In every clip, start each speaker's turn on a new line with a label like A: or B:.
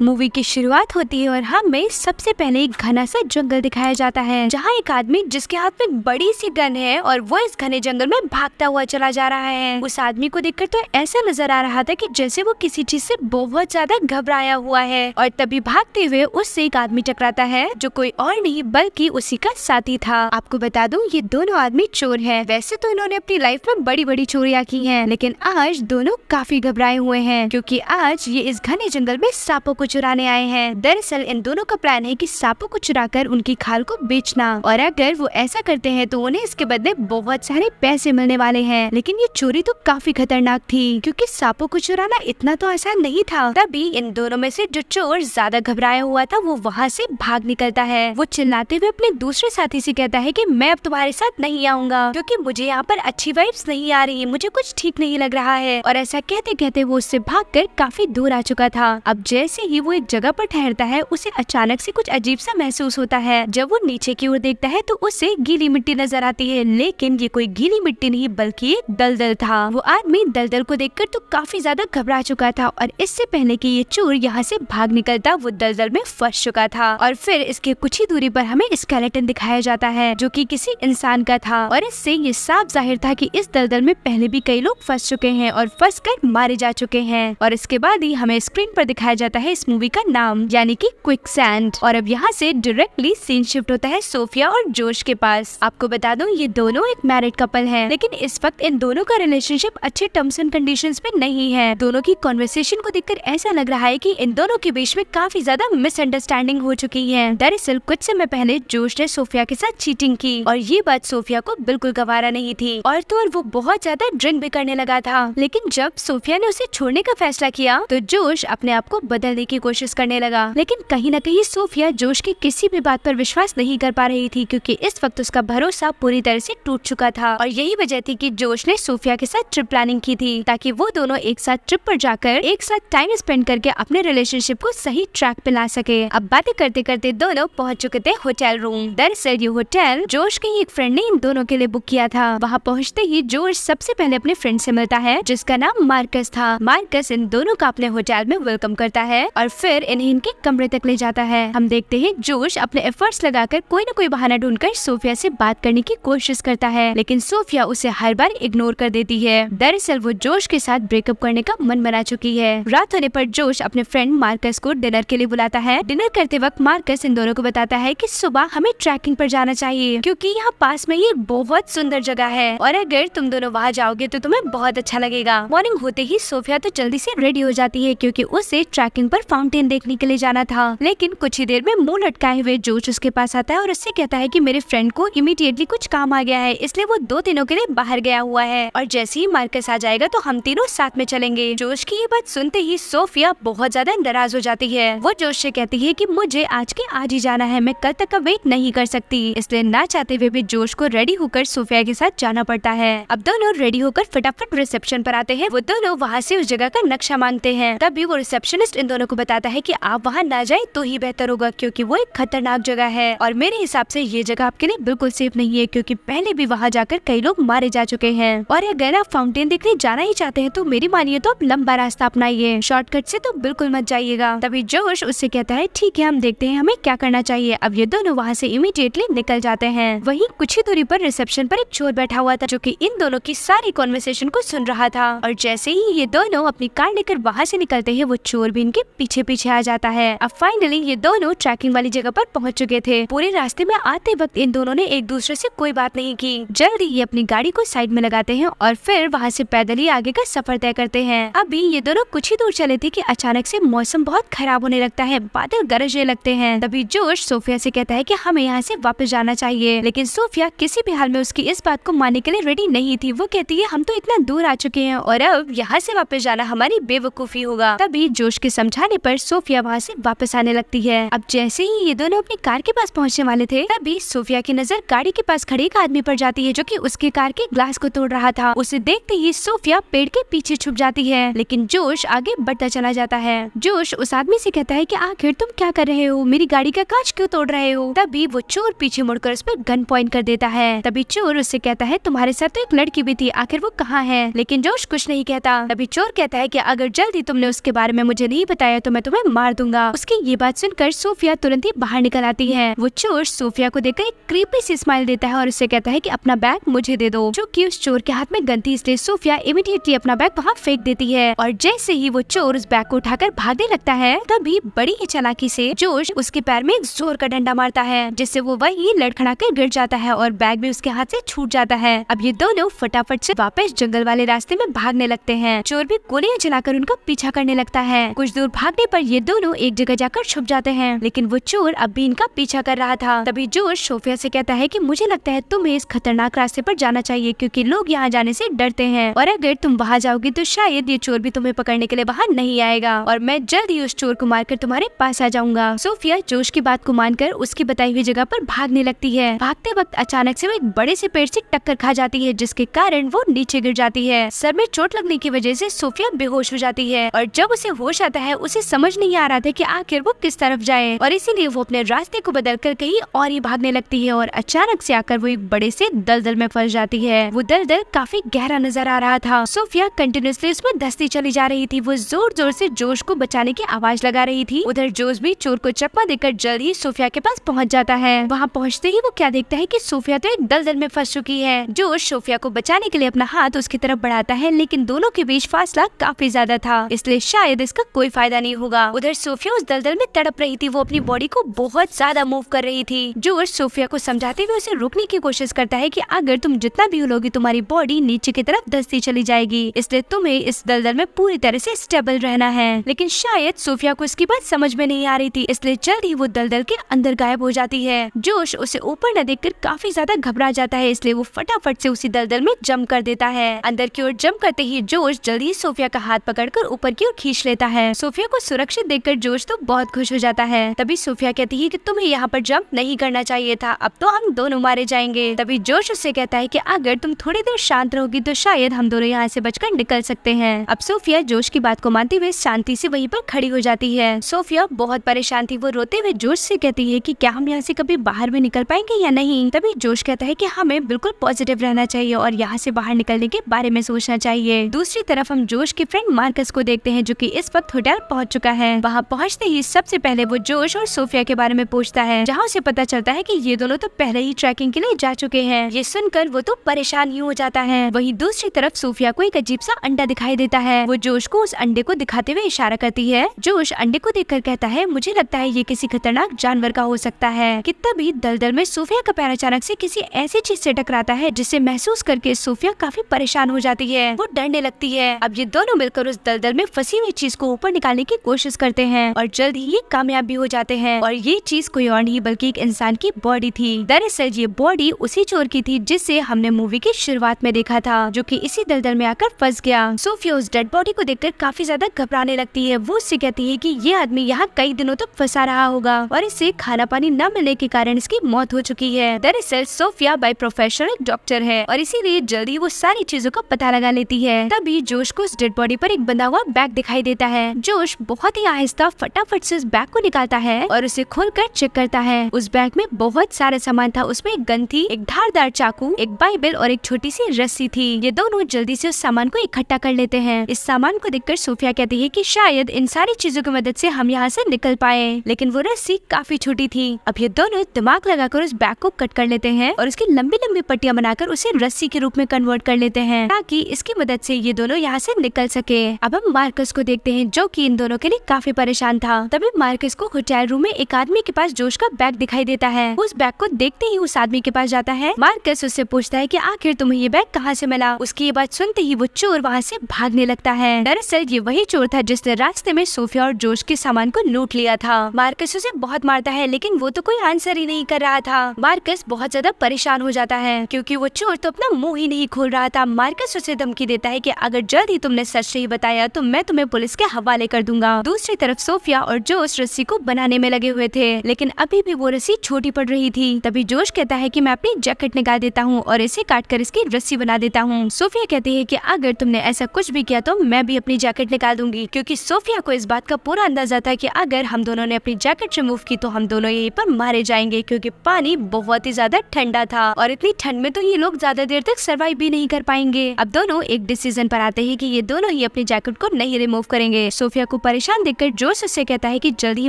A: Movie की शुरुआत होती है और हमें सबसे पहले एक घना सा जंगल दिखाया जाता है जहाँ एक आदमी जिसके हाथ में बड़ी सी गन है और वो इस घने जंगल में भागता हुआ चला जा रहा है। उस आदमी को देखकर तो ऐसा नजर आ रहा था कि जैसे वो किसी चीज से बहुत ज्यादा घबराया हुआ है। और तभी भागते हुए उससे एक आदमी टकराता है जो कोई और नहीं बल्कि उसी का साथी था। आपको बता दूं ये दोनों आदमी चोर हैं। वैसे तो इन्होंने अपनी लाइफ में बड़ी बड़ी चोरियां की हैं, लेकिन आज दोनों काफी घबराए हुए हैं क्योंकि आज ये इस घने जंगल में सांपों को चुराने आए हैं। दरअसल इन दोनों का प्लान है कि सांपों को चुराकर उनकी खाल को बेचना, और अगर वो ऐसा करते हैं तो उन्हें इसके बदले बहुत सारे पैसे मिलने वाले हैं। लेकिन ये चोरी तो काफी खतरनाक थी क्योंकि सांपों को चुराना इतना तो आसान नहीं था। तभी इन दोनों में से जो चोर ज्यादा घबराया हुआ था वो वहाँ से भाग निकलता है। वो चिल्लाते हुए अपने दूसरे साथी से कहता है कि मैं अब तुम्हारे साथ नहीं आऊंगा क्योंकि मुझे यहाँ पर अच्छी वाइब्स नहीं आ रही, मुझे कुछ ठीक नहीं लग रहा है। और ऐसा कहते कहते वो उससे भागकर काफी दूर आ चुका था। अब जैसे ही वो एक जगह पर ठहरता है उसे अचानक से कुछ अजीब सा महसूस होता है। जब वो नीचे की ओर देखता है तो उसे गीली मिट्टी नजर आती है, लेकिन ये कोई गीली मिट्टी नहीं बल्कि एक दलदल था। वो आदमी दलदल को देखकर तो काफी ज्यादा घबरा चुका था और इससे पहले कि ये चोर यहाँ से भाग निकलता वो दलदल में फंस चुका था। और फिर इसके कुछ ही दूरी पर हमें स्केलेटन दिखाया जाता है जो कि किसी इंसान का था, और इससे ये साफ जाहिर था कि इस दलदल में पहले भी कई लोग फंस चुके हैं और फंस कर मारे जा चुके हैं। और इसके बाद ही हमें स्क्रीन पर दिखाया जाता है इस मूवी का नाम यानी कि क्विकसैंड। और अब यहाँ से डायरेक्टली सीन शिफ्ट होता है सोफिया और जोश के पास। आपको बता दूं ये दोनों एक मैरिड कपल हैं, लेकिन इस वक्त इन दोनों का रिलेशनशिप अच्छे टर्म्स एंड कंडीशंस पे नहीं है। दोनों की कॉन्वर्सेशन को देखकर ऐसा लग रहा है कि इन दोनों के बीच में काफी ज्यादा मिसअंडरस्टैंडिंग हो चुकी है। दरअसल कुछ समय पहले जोश ने सोफिया के साथ चीटिंग की और ये बात सोफिया को बिल्कुल गवारा नहीं थी और तो और वो बहुत ज्यादा ड्रिंक भी करने लगा था। लेकिन जब सोफिया ने उसे छोड़ने का फैसला किया तो जोश अपने आप को बदलने की कोशिश करने लगा। लेकिन कहीं न कहीं सोफिया जोश की किसी भी बात पर विश्वास नहीं कर पा रही थी क्योंकि इस वक्त उसका भरोसा पूरी तरह से टूट चुका था। और यही वजह थी कि जोश ने सोफिया के साथ ट्रिप प्लानिंग की थी ताकि वो दोनों एक साथ ट्रिप पर जाकर एक साथ टाइम स्पेंड करके अपने रिलेशनशिप को सही ट्रैक पे ला सके। अब बातें करते करते दोनों पहुंच चुके थे होटल रूम। दरअसल ये होटल जोश के ही एक फ्रेंड ने इन दोनों के लिए बुक किया था। वहाँ पहुँचते ही जोश सबसे पहले अपने फ्रेंड से मिलता है जिसका नाम मार्कस था। मार्कस इन दोनों का अपने होटल में वेलकम करता है और फिर इन्हें इनके कमरे तक ले जाता है। हम देखते हैं जोश अपने एफर्ट्स लगाकर कोई न कोई बहाना ढूंढकर सोफिया से बात करने की कोशिश करता है, लेकिन सोफिया उसे हर बार इग्नोर कर देती है। दरअसल वो जोश के साथ ब्रेकअप करने का मन बना चुकी है। रात होने पर जोश अपने फ्रेंड मार्कस को डिनर के लिए बुलाता है। डिनर करते वक्त मार्कस इन दोनों को बताता है कि सुबह हमें ट्रैकिंग पर जाना चाहिए क्योंकि यहाँ पास में ये बहुत सुंदर जगह है और अगर तुम दोनों वहाँ जाओगे तो तुम्हें बहुत अच्छा लगेगा। मॉर्निंग होते ही सोफिया तो जल्दी से रेडी हो जाती है क्योंकि उसे ट्रैकिंग पर फाउंटेन देखने के लिए जाना था। लेकिन कुछ ही देर में मुंह लटकाए हुए जोश उसके पास आता है और उससे कहता है कि मेरे फ्रेंड को इमीडिएटली कुछ काम आ गया है इसलिए वो 2 दिनों के लिए बाहर गया हुआ है और जैसे ही मार्कस आ जाएगा तो हम तीनों साथ में चलेंगे। जोश की ये बात सुनते ही सोफिया बहुत ज्यादा नाराज हो जाती है। वो जोश से कहती है कि मुझे आज के आज ही जाना है, मैं कल तक का वेट नहीं कर सकती। इसलिए ना चाहते हुए भी जोश को रेडी होकर सोफिया के साथ जाना पड़ता है। अब दोनों रेडी होकर फटाफट रिसेप्शन पर आते हैं। वो दोनों वहाँ से उस जगह का नक्शा मांगते हैं। तभी वो रिसेप्शनिस्ट इन दोनों को बताता है कि आप वहाँ ना जाए तो ही बेहतर होगा क्योंकि वो एक खतरनाक जगह है और मेरे हिसाब से ये जगह आपके लिए बिल्कुल सेफ नहीं है क्योंकि पहले भी वहाँ जाकर कई लोग मारे जा चुके हैं। और अगर आप फाउंटेन देखने जाना ही चाहते हैं तो मेरी मानिए तो आप लंबा रास्ता अपनाइए, शॉर्टकट से तो बिल्कुल मत जाइएगा। तभी जोश उससे कहता है ठीक है हम देखते हैं हमें क्या करना चाहिए। अब ये दोनों वहाँ से इमीडिएटली निकल जाते हैं। वहीं कुछ ही दूरी पर रिसेप्शन पर एक चोर बैठा हुआ था जो कि इन दोनों की सारी कॉन्वर्सेशन को सुन रहा था और जैसे ही ये दोनों अपनी कार लेकर वहाँ से निकलते हैं वो चोर भी इनके पीछे पीछे आ जाता है। अब फाइनली ये दोनों ट्रैकिंग वाली जगह पर पहुँच चुके थे। पूरे रास्ते में आते वक्त इन दोनों ने एक दूसरे से कोई बात नहीं की। जल्दी ये अपनी गाड़ी को साइड में लगाते हैं और फिर वहाँ से पैदल ही आगे का सफर तय करते हैं। अभी ये दोनों कुछ ही दूर चले थे कि अचानक से मौसम बहुत खराब होने लगता है, बादल गरजने लगते हैं। तभी जोश सोफिया से कहता है कि हमें यहाँ से वापस जाना चाहिए, लेकिन सोफिया किसी भी हाल में उसकी इस बात को मानने के लिए रेडी नहीं थी। वो कहती है हम तो इतना दूर आ चुके हैं और अब यहाँ से वापस जाना हमारी बेवकूफी होगा। तभी जोश के समझाने पर सोफिया वहाँ से वापस आने लगती है। अब जैसे ही ये दोनों अपनी कार के पास पहुँचने वाले थे तभी सोफिया की नजर गाड़ी के पास खड़े एक आदमी पर जाती है जो कि उसके कार के ग्लास को तोड़ रहा था। उसे देखते ही सोफिया पेड़ के पीछे छुप जाती है, लेकिन जोश आगे बढ़ता चला जाता है। जोश उस आदमी से कहता है कि आखिर तुम क्या कर रहे हो, मेरी गाड़ी का कांच क्यों तोड़ रहे हो। तभी वो चोर पीछे मुड़कर उस पर गन पॉइंट कर देता है। तभी चोर उससे कहता है तुम्हारे साथ तो एक लड़की भी थी, आखिर वो कहाँ है। लेकिन जोश कुछ नहीं कहता। तभी चोर कहता है कि अगर जल्दी तुमने उसके बारे में मुझे नहीं बताया तो मैं तुम्हें मार दूंगा। उसकी ये बात सुनकर सोफिया तुरंत ही बाहर निकल आती है। वो चोर सोफिया को देखकर एक क्रीपी सी स्माइल देता है और उससे कहता है कि अपना बैग मुझे दे दो, जो कि उस चोर के हाथ में गन थी, इसलिए सोफिया इमीडिएटली अपना बैग वहाँ फेंक देती है। और जैसे ही वो चोर उस बैग को उठाकर भागने लगता है, तभी बड़ी ही चालाकी से जोश उसके पैर में एक जोर का डंडा मारता है, जिससे वो वही लड़खड़ाकर गिर जाता है और बैग भी उसके हाथ से छूट जाता है। अब ये दोनों फटाफट से वापस जंगल वाले रास्ते में भागने लगते हैं। चोर भी गोलियां चलाकर उनका पीछा करने लगता है। कुछ दूर भागने पर ये दोनों एक जगह जाकर छुप जाते हैं, लेकिन वो चोर अब भी इनका पीछा कर रहा था। तभी जोश सोफिया से कहता है कि मुझे लगता है तुम्हें इस खतरनाक रास्ते पर जाना चाहिए, क्योंकि लोग यहाँ जाने से डरते हैं, और अगर तुम वहाँ जाओगी तो शायद ये चोर भी तुम्हें पकड़ने के लिए वहाँ नहीं आएगा, और मैं जल्द ही उस चोर को मारकर तुम्हारे पास आ जाऊंगा। सोफिया जोश की बात को मानकर उसकी बताई हुई जगह पर भागने लगती है। भागते वक्त अचानक से वो एक बड़े से पेड़ से टक्कर खा जाती है, जिसके कारण वो नीचे गिर जाती है। सर में चोट लगने की वजह से सोफिया बेहोश हो जाती है, और जब उसे होश आता है उसे समझ नहीं आ रहा था कि आखिर वो किस तरफ जाए, और इसीलिए वो अपने रास्ते को बदलकर कहीं और ही भागने लगती है। और अचानक से आकर वो एक बड़े से दलदल में फंस जाती है। वो दलदल काफी गहरा नजर आ रहा था। सोफिया कंटिन्यूअसली उसमें धंसती चली जा रही थी। वो जोर जोर से जोश को बचाने की आवाज लगा रही थी। उधर जोश भी चोर को चकमा देकर जल्द ही सोफिया के पास पहुंच जाता है। वहां पहुंचते ही वो क्या देखता है कि सोफिया तो एक दलदल में फंस चुकी है। जोश सोफिया को बचाने के लिए अपना हाथ उसकी तरफ बढ़ाता है, लेकिन दोनों के बीच फासला काफी ज्यादा था, इसलिए शायद इसका कोई फायदा नहीं होगा। उधर सोफिया उस दलदल में तड़प रही थी। वो अपनी बॉडी को बहुत ज्यादा मूव कर रही थी। जोश सोफिया को समझाते हुए उसे रोकने की कोशिश करता है कि अगर तुम जितना भी हिलोगी तुम्हारी बॉडी नीचे की तरफ धंसती चली जाएगी, इसलिए तुम्हें इस दलदल में पूरी तरह से स्टेबल रहना है। लेकिन शायद सोफिया को इसकी बात समझ में नहीं आ रही थी, इसलिए जल्द ही वो दलदल के अंदर गायब हो जाती है। जोश उसे ऊपर न देखकर काफी ज्यादा घबरा जाता है, इसलिए वो फटाफट से उसी दलदल में जंप कर देता है। अंदर की ओर जंप करते ही जोश जल्दी सोफिया का हाथ पकड़कर ऊपर की ओर खींच लेता है। सोफिया को सुरक्षित देखकर जोश तो बहुत खुश हो जाता है। तभी सोफिया कहती है कि तुम्हें यहाँ पर जंप नहीं करना चाहिए था, अब तो हम दोनों मारे जाएंगे। तभी जोश उससे कहता है कि अगर तुम थोड़ी देर शांत रहोगी तो शायद हम दोनों यहाँ से बचकर निकल सकते हैं। अब सोफिया जोश की बात को मानते हुए शांति से वहीं पर खड़ी हो जाती है। सोफिया बहुत परेशान थी। वो रोते हुए जोश से कहती है कि क्या हम यहाँ से कभी बाहर भी निकल पाएंगे या नहीं। तभी जोश कहता है कि हमें बिल्कुल पॉजिटिव रहना चाहिए और यहाँ से बाहर निकलने के बारे में सोचना चाहिए। दूसरी तरफ हम जोश के फ्रेंड मार्कस को देखते हैं, जो कि इस वक्त होटल पहुंच चुका है। वहाँ पहुँचते ही सबसे पहले वो जोश और सोफिया के बारे में पूछता है, जहाँ उसे पता चलता है कि ये दोनों तो पहले ही ट्रैकिंग के लिए जा चुके हैं। ये सुनकर वो तो परेशान ही हो जाता है। वहीं दूसरी तरफ सोफिया को एक अजीब सा अंडा दिखाई देता है। वो जोश को उस अंडे को दिखाते हुए इशारा करती है। जोश अंडे को देखकर कहता है, मुझे लगता है ये किसी खतरनाक जानवर का हो सकता है। कि तभी दलदल में सोफिया का पैर अचानक से किसी ऐसी चीज से टकराता है, जिसे महसूस करके सोफिया काफी परेशान हो जाती है। वो डरने लगती है। अब ये दोनों मिलकर उस दलदल में फंसी हुई चीज को ऊपर निकालने की कोशिश करते हैं, और जल्द ही ये कामयाब भी हो जाते हैं। और ये चीज कोई और नहीं बल्कि एक इंसान की बॉडी थी। दरअसल ये बॉडी उसी चोर की थी जिसे हमने मूवी की शुरुआत में देखा था, जो कि इसी दलदल में आकर फंस गया। सोफिया उस डेड बॉडी को देखकर काफी ज्यादा घबराने लगती है। वो उससे कहती है कि ये आदमी यहाँ कई दिनों तक फंसा रहा होगा और इसे खाना पानी न मिलने के कारण इसकी मौत हो चुकी है। दरअसल सोफिया बाय प्रोफेशन एक डॉक्टर है और इसीलिए जल्दी वो सारी चीजों का पता लगा लेती है। तभी जोश को उस डेड बॉडी पर एक बंधा हुआ बैग दिखाई देता है। जोश बहुत ही आहिस्ता फटाफट से उस बैग को निकालता है और उसे खोलकर चेक करता है। उस बैग में बहुत सारा सामान था। उसमें एक गन थी, एक धारदार चाकू, एक बाइबल और एक छोटी सी रस्सी थी। ये दोनों जल्दी से उस सामान को इकट्ठा कर लेते हैं। इस सामान को देखकर सोफिया कहती है कि शायद इन सारी चीजों की मदद से हम यहाँ से निकल पाए, लेकिन वो रस्सी काफी छोटी थी। अब ये दोनों दिमाग लगाकर उस बैग को कट कर लेते हैं और उसकी लंबी लंबी पट्टियां बनाकर उसे रस्सी के रूप में कन्वर्ट कर लेते हैं, ताकि इसकी मदद से ये दोनों यहाँ से निकल सके। अब हम मार्कस को देखते हैं, जो कि इन दोनों के लिए काफी परेशान था। तभी मार्कस को होटल रूम में एक आदमी के पास जोश का बैग दिखाई देता है। उस बैग को देखते ही उस आदमी के पास जाता है। मार्कस उससे पूछता है कि आखिर तुम्हें ये बैग कहाँ से मिला। उसकी ये बात सुनते ही वो चोर वहाँ से भागने लगता है। दरअसल ये वही चोर था जिसने रास्ते में सोफिया और जोश के सामान को लूट लिया था। मार्कस उसे बहुत मारता है, लेकिन वो तो कोई आंसर ही नहीं कर रहा था। मार्कस बहुत ज्यादा परेशान हो जाता है, क्योंकि वो चोर तो अपना मुंह ही नहीं खोल रहा था। मार्कस उसे धमकी देता है कि अगर जल्द ही तुमने सच नहीं बताया तो मैं तुम्हें पुलिस के हवाले कर दूंगा। दूसरी तरफ सोफिया और जोश रस्सी को बनाने में लगे हुए थे, लेकिन अभी भी वो रस्सी छोटी पड़ रही थी। तभी जोश कहता है कि मैं अपनी जैकेट निकाल देता हूँ और इसे काट कर इसकी रस्सी बना देता हूँ। सोफिया कहती है कि अगर तुमने ऐसा कुछ भी किया तो मैं भी अपनी जैकेट निकाल दूंगी, क्योंकि सोफिया को इस बात का पूरा अंदाजा था कि अगर हम दोनों ने अपनी जैकेट रिमूव की तो हम दोनों यहीं पर मारे जाएंगे, क्योंकि पानी बहुत ही ज्यादा ठंडा था और इतनी ठंड में तो ये लोग ज्यादा देर तक सर्वाइव भी नहीं कर पाएंगे। अब दोनों एक डिसीजन पर आते हैं कि ये दोनों ही अपनी जैकेट को नहीं रिमूव करेंगे। सोफिया को परेशान देखकर जोश उससे कहता है कि जल्द ही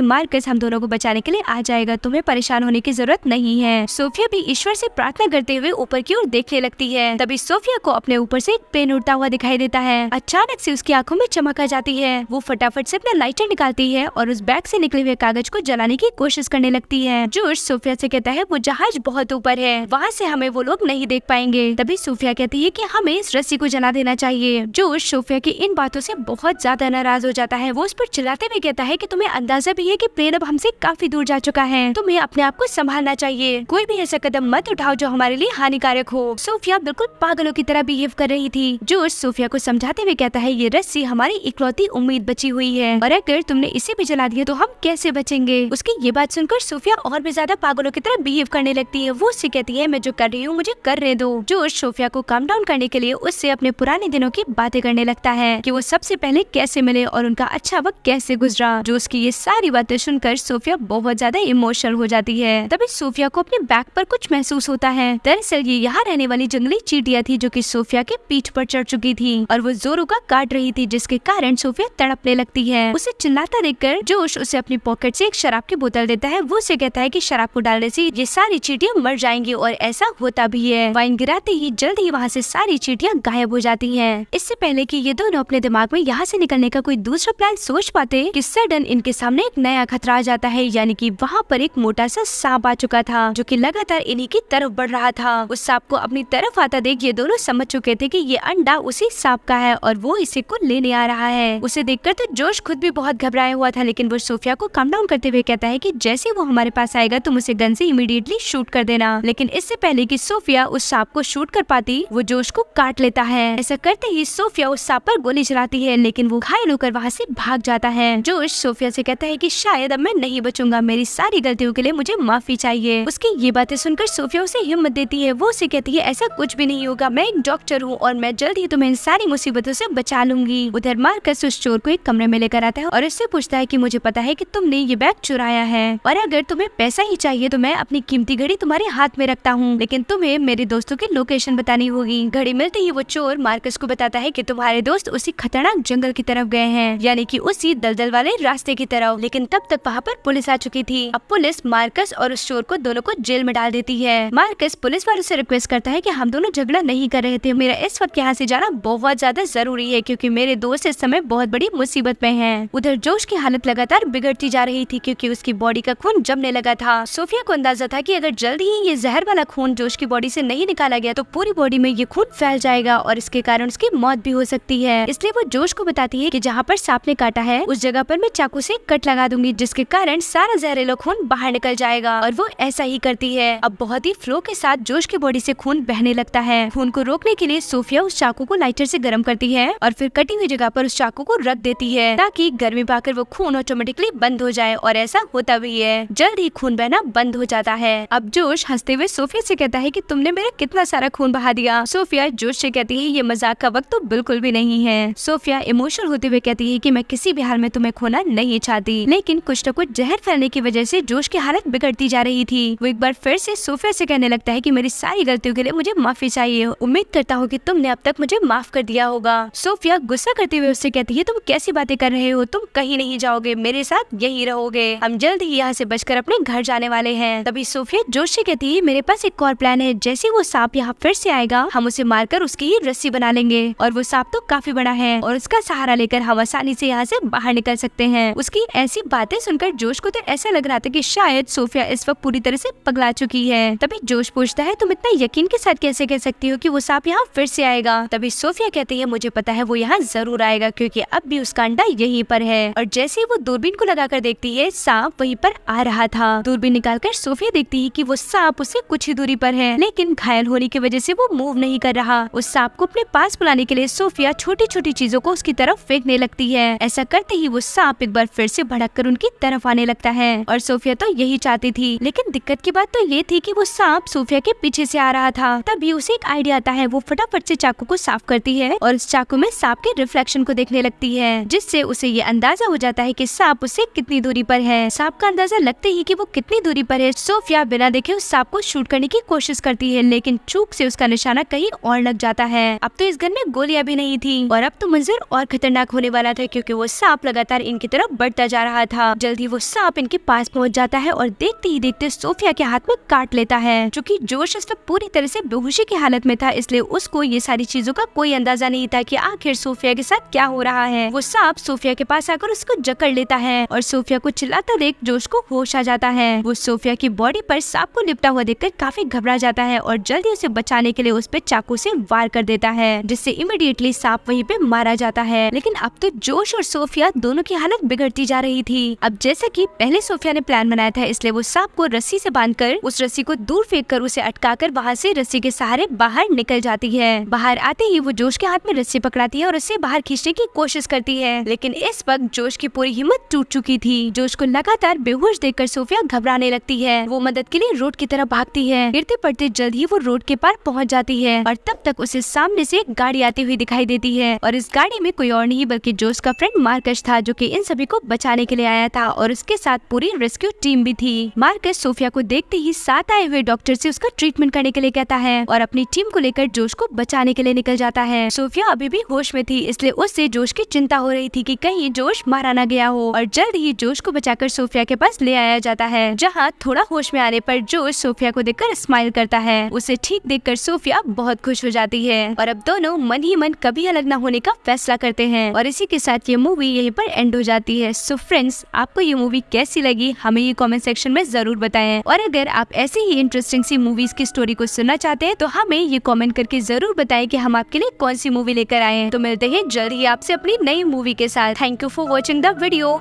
A: मार्कस हम दोनों को बचाने के लिए आ जाएगा, तुम्हें परेशान होने की जरूरत नहीं है। सोफिया भी ईश्वर से प्रार्थना करते हुए ऊपर की ओर देखने लगती है। तभी सोफिया को अपने ऊपर से एक पेन उड़ता हुआ दिखाई देता है। अचानक से उसकी आंखों में चमक आ जाती है। वो फटाफट से अपना लाइटर निकालती है और उस बैग से निकले हुए कागज को जलाने की कोशिश करने लगती है। जोश सोफिया से कहता है वो जहाज बहुत ऊपर है, वहाँ से हमें वो लोग नहीं देख पाएंगे। तभी सोफिया कहती है कि हमें इस रस्सी को जला देना चाहिए। जोश सोफिया की इन बातों से बहुत ज्यादा नाराज हो जाता है। वो उस पर चिल्लाते हुए कहता है कि तुम्हें अंदाजा भी है कि प्लेन अब हमसे काफी दूर जा चुका है, तुम्हें अपने आप को संभालना चाहिए, कोई भी ऐसा कदम मत उठाओ जो हमारे लिए हानिकारक हो। सोफिया बिल्कुल पागलों की तरह बिहेव कर रही थी। जोश सोफिया को समझाते हुए कहता है ये रस्सी हमारी इकलौती उम्मीद बची हुई है और अगर तुमने इसे भी जला दिया तो हम कैसे बचेंगे। उसकी ये बात सुनकर सोफिया और भी ज्यादा पागलों की तरह बिहेव करने लगती है। वो उससे कहती है मैं जो कर रही हूँ मुझे करने दो। जोश सोफिया को काम डाउन करने के लिए उससे अपने पुराने दिनों की बातें करने लगता है कि वो सबसे पहले कैसे मिले और उनका अच्छा वक्त कैसे गुजरा। जोश की ये सारी बातें सुनकर सोफिया बहुत ज्यादा इमोशनल हो जाती है। तभी सोफिया को अपने बैग पर कुछ महसूस होता है। दरअसल ये यहाँ रहने वाली जंगली चींटियां थी जो कि सोफिया के पीठ पर चढ़ चुकी थी और वो जोरों का काट रही थी, जिसके कारण सोफिया तड़पने लगती है। उसे चिल्लाता देखकर जोश उसे अपनी पॉकेट से एक शराब की बोतल देता है। वो उसे कहता है कि शराब को डालने से ये सारी चींटियां मर जाएंगी और ऐसा होता भी है। वाइन गिराते ही जल्द ही वहाँ से सारी चींटियां गायब हो जाती हैं। इससे पहले कि ये दोनों अपने दिमाग में यहाँ से निकलने का कोई दूसरा प्लान सोच पाते कि सडन इनके सामने एक नया खतरा आ जाता है, यानी कि वहाँ पर एक मोटा सा सांप आ चुका था जो कि लगातार इन्हीं की तरफ बढ़ रहा था। उस सांप को अपनी तरफ आता देख ये दोनों समझ चुके थे कि ये अंडा उसी सांप का है और वो इसी को लेने आ रहा है। उसे देखकर तो जोश खुद भी बहुत घबराया हुआ था, लेकिन वो सोफिया को काम डाउन करते हुए कहता है कि जैसे वो हमारे पास आएगा तुम उसे गन से इमीडिएटली शूट कर देना। लेकिन इससे पहले कि सोफिया उस सांप को शूट कर पाती वो जोश को काट लेता है। ऐसा करते ही सोफिया उस सांप पर गोली चलाती है, लेकिन वो घायल होकर वहाँ से भाग जाता है। जोश सोफिया से कहता है कि शायद अब मैं नहीं बचूंगा, मेरी सारी गलतियों के लिए मुझे माफी चाहिए। उसकी ये बातें सुनकर सोफिया उसे हिम्मत देती है। वो उसे कहती है ऐसा कुछ भी नहीं होगा, मैं एक डॉक्टर हूँ और मैं जल्द ही तुम्हें इन सारी मुसीबतों से बचा लूंगी। उधर मार्कस उस चोर को एक कमरे में लेकर आता है और उससे पूछता है कि मुझे पता है कि तुमने ये बैग चुराया है और अगर तुम्हें पैसा ही चाहिए तो मैं अपनी कीमती घड़ी तुम्हारे हाथ में रखता हूँ, लेकिन तुम्हें मेरे दोस्तों की लोकेशन बतानी होगी। घड़ी मिलते ही वो चोर मार्कस को बताता है कि तुम्हारे दोस्त उसी खतरनाक जंगल की तरफ गए हैं, यानी कि उसी दलदल वाले रास्ते की तरफ। लेकिन तब तक वहाँ पर पुलिस आ चुकी थी। अब पुलिस मार्कस और उस चोर को दोनों को जेल में डाल देती है। मार्कस पुलिस वालों से रिक्वेस्ट करता है कि हम दोनों झगड़ा नहीं कर रहे थे, मेरा इस वक्त यहाँ से जाना बहुत ज्यादा जरूरी है क्योंकि मेरे दोस्त इस समय बहुत बड़ी मुसीबत में हैं। उधर जोश की हालत लगातार बिगड़ती जा रही थी क्योंकि उसकी बॉडी का खून जमने लगा था। सोफिया को अंदाजा था कि अगर जल्द ही ये जहर वाला खून जोश की बॉडी से नहीं निकाला गया तो पूरी बॉडी में ये खून फैल जाएगा और इसके कारण उसकी मौत भी हो सकती है। इसलिए वो जोश को बताती है कि जहाँ पर सांप ने काटा है उस जगह पर मैं चाकू से कट लगा दूंगी, जिसके कारण सारा जहरीला खून बाहर निकल जाएगा और वो ऐसा ही करती है। अब बहुत ही फ्लो के साथ जोश की बॉडी से खून बहने लगता है। खून को रोकने के लिए सोफिया उस चाकू को लाइटर से गर्म करती है और फिर कटी हुई जगह पर उस चाकू को रख देती है ताकि गर्मी पाकर वो खून ऑटोमेटिकली बंद हो जाए और ऐसा होता भी है। जल्द ही खून बहना बंद हो जाता है। अब जोश हंसते हुए सोफिया से कहता है कि तुमने मेरा कितना सारा खून बहा दिया। सोफिया जोश से कहती है ये मजाक का वक्त तो बिल्कुल भी नहीं है। सोफिया इमोशनल होते हुए कहती है कि मैं किसी भी हाल में तुम्हें खोना नहीं चाहती, लेकिन कुछ न कुछ जहर फैलने की वजह से जोश की हालत बिगड़ती जा रही थी। वो एक बार फिर से सोफिया से कहने लगता है कि मेरी सारी गलतियों के लिए मुझे माफी चाहिए, उम्मीद करता हूँ कि तुमने अब तक मुझे माफ कर दिया होगा। सोफिया गुस्सा करते हुए उससे कहती है तुम कैसी बातें कर रहे हो, तुम कहीं नहीं जाओगे, मेरे साथ यही रहोगे, हम जल्द ही यहाँ से बचकर अपने घर जाने वाले हैं। तभी सोफिया जोश से कहती है मेरे पास एक और प्लान है, जैसे वो सांप यहाँ फिर से आएगा हम उसे मारकर उसकी ही रस्सी बना लेंगे और वो सांप तो काफी बड़ा है और उसका सहारा लेकर हम आसानी से यहाँ से बाहर निकल सकते हैं। उसकी ऐसी बातें सुनकर जोश को तो ऐसा लग रहा था कि शायद सोफिया इस वक्त पूरी तरह से पगला चुकी है। तभी जोश पूछता है तुम इतना यकीन के साथ कैसे कह सकती हो कि वो सांप यहाँ फिर से आएगा। तभी सोफिया कहती है मुझे पता है वो यहाँ जरूर आएगा क्योंकि अब भी उसका अंडा यहीं पर है। और जैसे वो दूरबीन को लगाकर देखती है सांप वहीं पर आ रहा था। दूरबीन निकालकर सोफिया देखती है कि वो सांप उससे कुछ ही दूरी पर है, लेकिन घायल होने की वजह से वो मूव नहीं कर रहा। उस सांप को अपने पास बुलाने के लिए सोफिया छोटी छोटी चीजों को उसकी तरफ फेंकने लगती है। ऐसा करते ही वो सांप एक बार फिर से भड़क कर उनकी तरफ आने लगता है और सोफिया तो यही चाहती थी, लेकिन दिक्कत की बात तो ये थी कि वो सांप सोफिया के पीछे से आ रहा था। तभी उसे एक आइडिया आता है, वो फटाफट से चाकू को साफ करती है और उस चाकू में सांप के रिफ्लेक्शन को देखने लगती है, जिससे उसे ये अंदाजा हो जाता है कि सांप उससे कितनी दूरी पर है। सांप का अंदाजा लगते ही कि वो कितनी दूरी पर है, सोफिया बिना देखे उस सांप को शूट करने की कोशिश करती है, लेकिन चूक से उसका निशाना कहीं और लग जाता है। अब तो इस गन में गोलियां भी नहीं थी और अब तो मंजर और खतरनाक होने वाला था क्योंकि वो सांप लगातार इनकी तरफ बढ़ता जा रहा था। जल्दी वो सांप इनके पास पहुंच जाता है और देखते ही देखते सोफिया के हाथ में काट लेता है। क्योंकि जोश इस वक्त पूरी तरह से बेहोशी की हालत में था, इसलिए उसको ये सारी चीजों का कोई अंदाजा नहीं था कि आखिर सोफिया के साथ क्या हो रहा है। वो सांप सोफिया के पास आकर उसको जकड़ लेता है और सोफिया को चिल्लाता देख जोश को होश आ जाता है। वो सोफिया की बॉडी पर सांप को लिपटा हुआ देखकर काफी घबरा जाता है और जल्दी उसे बचाने के लिए उस पे चाकू से वार कर देता है, जिससे इमीडिएटली सांप वहीं पे मारा जाता है। लेकिन अब तो जोश और सोफिया दोनों की हालत बिगड़ती जा रही थी। अब जैसा कि पहले सोफिया ने प्लान बनाया था, इसलिए वो सांप को रस्सी से बांधकर उस रस्सी को दूर फेंक कर उसे अटकाकर वहाँ से रस्सी के सहारे बाहर निकल जाती है। बाहर आते ही वो जोश के हाथ में रस्सी पकड़ाती है और उसे बाहर खींचने की कोशिश करती है, लेकिन इस वक्त जोश की पूरी हिम्मत टूट चुकी थी। जोश को लगातार बेहोश देखकर सोफिया घबराने लगती है। वो मदद के लिए रोड की तरफ भागती है। गिरते पड़ते जल्द ही वो रोड के पार पहुंच जाती है और तब तक उसे सामने से एक गाड़ी आती हुई दिखाई देती है और इस गाड़ी में कोई और नहीं बल्कि जोश का फ्रेंड मार्कस था, जो कि इन सभी को बचाने के लिए आया था और उसके साथ पूरी रेस्क्यू टीम भी थी। मार्कस सोफिया को देखते ही साथ आए हुए डॉक्टर से उसका ट्रीटमेंट करने के लिए कहता है और अपनी टीम को लेकर जोश को बचाने के लिए निकल जाता है। सोफिया अभी भी होश में थी, इसलिए उससे जोश की चिंता हो रही थी कि कहीं जोश मारा न गया हो और जल्द ही जोश को बचाकर सोफिया के पास ले आया जाता है, जहाँ थोड़ा होश में आने पर जोश सोफिया को देखकर स्माइल करता है। उसे ठीक देखकर सोफिया बहुत खुश हो जाती है और अब दोनों मन ही मन कभी अलग न होने का फैसला करते हैं और इसी के साथ ये मूवी यहीं पर एंड हो जाती है। सो फ्रेंड्स, आपको ये मूवी कैसी लगी हमें ये कमेंट सेक्शन में जरूर बताएं और अगर आप ऐसे ही इंटरेस्टिंग सी मूवीज की स्टोरी को सुनना चाहते हैं तो हमें ये कमेंट करके जरूर बताएं कि हम आपके लिए कौन सी मूवी लेकर आए हैं। तो मिलते हैं जल्द ही आपसे अपनी नई मूवी के साथ। Thank you for watching the video.